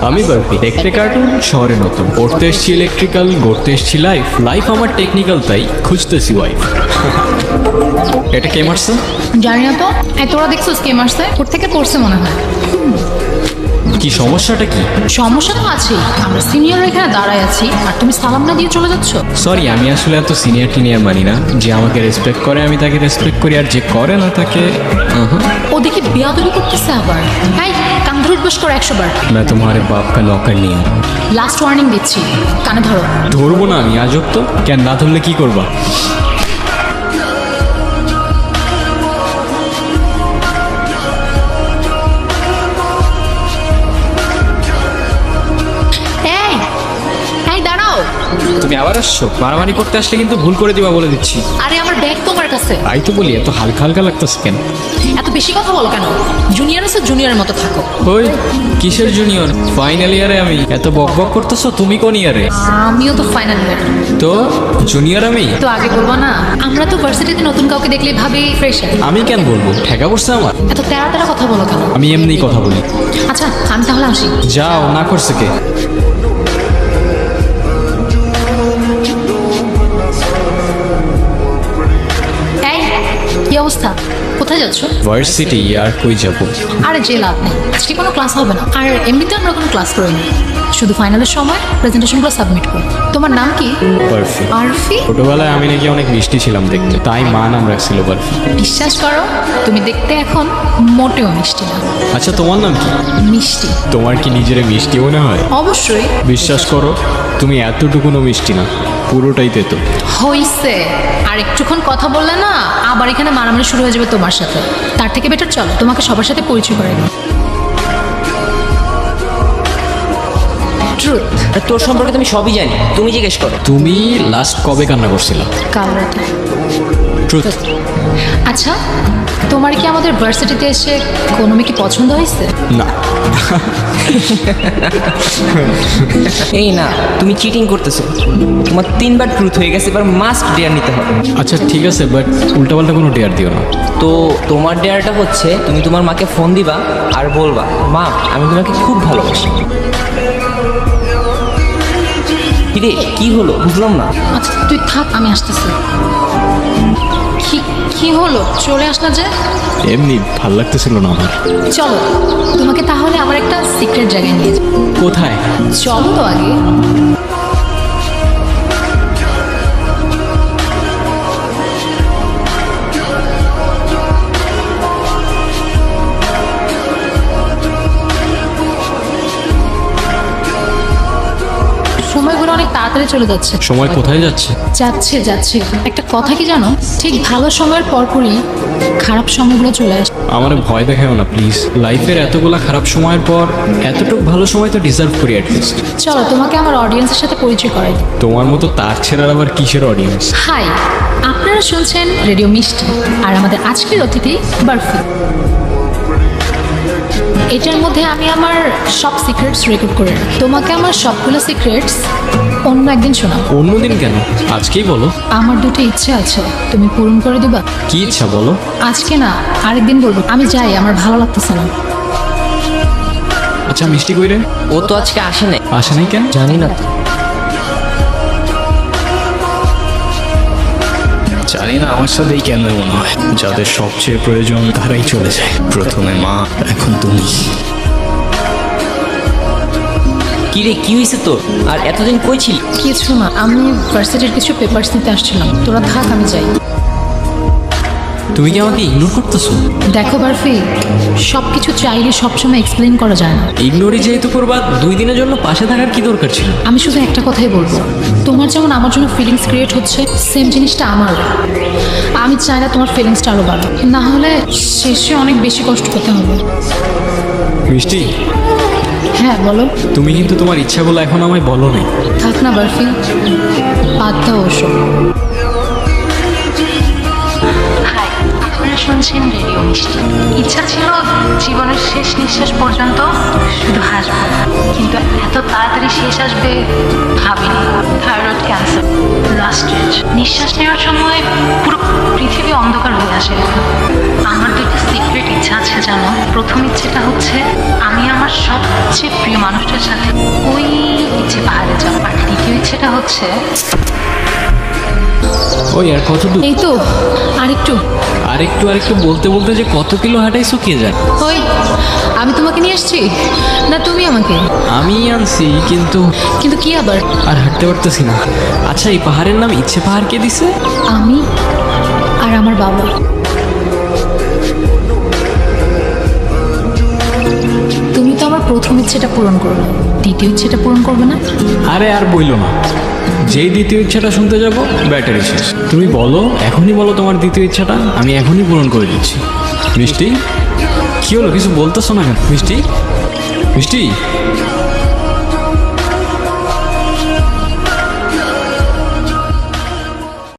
আমি বারফি, দেখতে কার্টুন, শহরে নতুন, পড়তে এসছি ইলেকট্রিক্যাল, গড়তে এসছি লাইফ, লাইফ আমার টেকনিক্যাল, তাই খুঁজতেছি ওয়াইফ। এটা কে মারছে? জানি না তো। তোরা দেখছিস কে মারছে? ওর থেকে পড়ছে মনে হয়। কি সমস্যাটা কি? সমস্যা তো আছেই, আমরা সিনিয়র এখানে দাঁড়ায় আছি আর তুমি সালাম না দিয়ে চলে যাচ্ছ। সরি, আমি আসলে এত সিনিয়র টিনিয়র মানি না। যে আমাকে রেসপেক্ট করে আমি তাকে রেসপেক্ট করি, আর যে করে না তাকে ও দেখি বেয়াদবি করতেছে আবার। এই কান ধরে উঠবস করো 100 বার। मैं तुम्हारे बाप का नौकर नहीं हूँ। লাস্ট ওয়ার্নিং দিচ্ছি, কানে ধরো। ধরবো না আমি, আজব তো। কেন না ধরলে কি করবা? এই এই দাঁড়াও। তুমি আবার আসছো? মারামারি করতে আসলে কিন্তু ভুল করে দিবা বলে দিচ্ছি। আরে আমার ব্যাগ তোমার কাছে। তাই তো বলি, এত হালকা হালকা লাগতেছে কেন? এত বেশি কথা বলো কেন? জুনিয়র আছে, জুনিয়রের মতো থাকো। ওই কিসের জুনিয়র? ফাইনাল ইয়ারে আমি। এত বক বক করতেছো, তুমি কোন ইয়ারে? আমিও তো ফাইনাল ইয়ার। তো জুনিয়র আমি? তো আগে বলবো না? আমরা তো ভার্সিটিতে নতুন কাউকে দেখলে ভাবি ফ্রেশার। আমি কেন বলবো? ঠেকা পড়ছে আমার। এত তেরা তেরা কথা বলো কেন? আমি এমনিই কথা বলি। আচ্ছা আমি তাহলে আসি। যাও, না করছে কে? এই কি অবস্থা? কোথায় যাচ্ছ? ভার্সিটি। আর কই যাবো? আরে যে লাভ নেই, আজকে কোনো ক্লাস হবে না। আর এমনিতে আমরা কোনো ক্লাস করিনি, শুধু ফাইনালের সময় প্রেজেন্টেশনগুলো সাবমিট করি। তোমার নাম কি? বারফি। আরফি? ছোটবেলায় আমি নাকি অনেক মিষ্টি ছিলাম দেখতে, তাই মা নাম রাখছিল বারফি। বিশ্বাস করো, তুমি দেখতে এখন মোটেও মিষ্টি না। আচ্ছা, তোমার নাম কি? মিষ্টি? তোমার কি নিজের মিষ্টি মনে হয়? অবশ্যই। বিশ্বাস করো, তুমি এতটুকুনও মিষ্টি না, পুরোটাই তেতো। হইছে, আর একটুক্ষণ কথা বললে না আবার এখানে মারামারি শুরু হয়ে যাবে তোমার সাথে। তার থেকে বেটার চলো তোমাকে সবার সাথে পরিচয় করে দিই। ট্রুথ। তোর সম্পর্কে তুমি সবই জানি, তুমি জিজ্ঞেস করো। তুমি লাস্ট কবে কান্না করছিলা? কাল রাতে। ট্রুথ। আচ্ছা, তোমার কি আমাদের ভার্সিটিতে এসে কোনো মেয়ে কি পছন্দ হয়েছে? না। এই না, তুমি চিটিং করতেছো। তোমার 3বার ট্রুথ হয়ে গেছে, এবার মাস্ট ডেয়ার নিতে হবে। আচ্ছা ঠিক আছে, বাট উল্টাপাল্টা কোনো ডেয়ার দিও না। তো তোমার ডেয়ারটা হচ্ছে তুমি তোমার মাকে ফোন দিবা আর বলবা, মা আমি তোমাকে খুব ভালোবাসি। কিরে কি হলো বুঝলাম না। আচ্ছা তুই থাক, আমি আসতেছি। কি কি হলো, চলে আসলা যে? এমনি ভাল লাগতেছিল না আমার। চলো তোমাকে তাহলে আমার একটা সিক্রেট জায়গায় নিয়ে যাই। কোথায়? চলো তো আগে। সময়গুলো অনেক তাড়াতাড়ি চলে যাচ্ছে। সময় কোথায় যাচ্ছে? যাচ্ছে যাচ্ছে। একটা কথা কি জানো, ঠিক ভালো সময়ের পরপরই খারাপ সময়গুলো চলে আসে। আমার ভয় দেখাও না প্লিজ। লাইফের এতগুলা খারাপ সময়ের পর এতটুকু ভালো সময় তো ডিজার্ভ করি অ্যাটলিস্ট। চলো তোমাকে আমার অডিয়েন্সের সাথে পরিচয় করাই দিই। তোমার মতো তার ছেড়ার আবার কিসের অডিয়েন্স? হাই, আপনারা শুনছেন রেডিও মিষ্টি, আর আমাদের আজকের অতিথি বারফি। এটার মধ্যে আমি আমার সব সিক্রেটস রেকর্ড করে রাখি। তোমাকে আমার সবগুলো সিক্রেটস অন্য একদিন শোনাবো। অন্যদিন কেন? আজকেই বলো। আমার দুটো ইচ্ছে আছে, তুমি পূরণ করে দিবা? কি ইচ্ছা বলো? আজকে না, আরেকদিন বলবো। আমি যাই, আমার ভালো লাগতেছে না। আচ্ছা মিষ্টি কইরে? ও তো আজকে আসে নাই। আসে নাই কেন? জানি না তো। জানি না, আমার সাথেই কেন মনে হয় যাদের সবচেয়ে প্রয়োজন তারাই চলে যায়। প্রথমে মা, এখন তুমি। কিরে কি হয়েছে তোর? আর এতদিন কই ছিলি? কিছু না, আমি ভার্সিটির কিছু পেপারস নিতে আসছিলাম। তোরা থাক, আমি যাই। তুমি কি আমাকে ইগনোর করতেছো? দেখো বারফি, সব কিছু চাইলে সবসময় এক্সপ্লেন করা যায় না। ইগনোরই যেহেতু করবা, 2 দিনের জন্য পাশে থাকার কি দরকার ছিল? আমি শুধু একটা কথাই বলবো, তোমার যেমন আমার জন্য ফিলিংস ক্রিয়েট হচ্ছে, সেম জিনিসটা আমার। আমি চাই না তোমার ফিলিংসটা আরও বাড়ো, না হলে শেষে অনেক বেশি কষ্ট করতে হবে। মিষ্টি, হ্যাঁ বলো। তুমি কিন্তু তোমার ইচ্ছাগুলো এখন আমায় বলো নাই। থাক না বারফি, বাদ দাও ওসব। হাই, আপনারা শুনছেন রেডিও মিষ্টি। ইচ্ছা ছিল জীবনের শেষ নিঃশ্বাস পর্যন্ত শুধু হাসবো, কিন্তু এত তাড়াতাড়ি শেষ আসবে ভাবিনি। Thyroid cancer last stage. নিঃশ্বাস নেওয়ার সময় পুরো পৃথিবী অন্ধকার হয়ে আসে। আমার দুটো সিক্রেট ইচ্ছা আছে জানো। প্রথম ইচ্ছেটা হচ্ছে আমি আমার সবচেয়ে প্রিয় মানুষটার সাথে ওই ইচ্ছে পাহাড়ে যাবো। আর দ্বিতীয় ইচ্ছেটা হচ্ছে ওই আর কত দূর? এই তো আরেকটু। আরেকটু বলতে বলতে যে কত কিলো হাঁটাইছো কে জানে। ওই আমি তোমাকে নিয়ে আসছি না তুমি আমাকে? আমি আনছি কিন্তু কিন্তু কি আবার? আর হাঁটতে পারতেছি না। আচ্ছা এই পাহাড়ের নাম ইচ্ছে পাহাড় কে দিছে? আমি আর আমার বাবা। তুমি তো আমার প্রথম ইচ্ছেটা পূরণ করবে, দ্বিতীয় ইচ্ছেটা পূরণ করবে না? আরে আর বইলো না, যেই দ্বিতীয় ইচ্ছাটা শুনতে যাব ব্যাটারি শেষ। তুমি বলো, এখনই বলো তোমার দ্বিতীয় ইচ্ছাটা, আমি এখনই পূরণ করে দিচ্ছি। মিষ্টি, কি হলো, কিছু বলতেছো না কেন? মিষ্টি মিষ্টি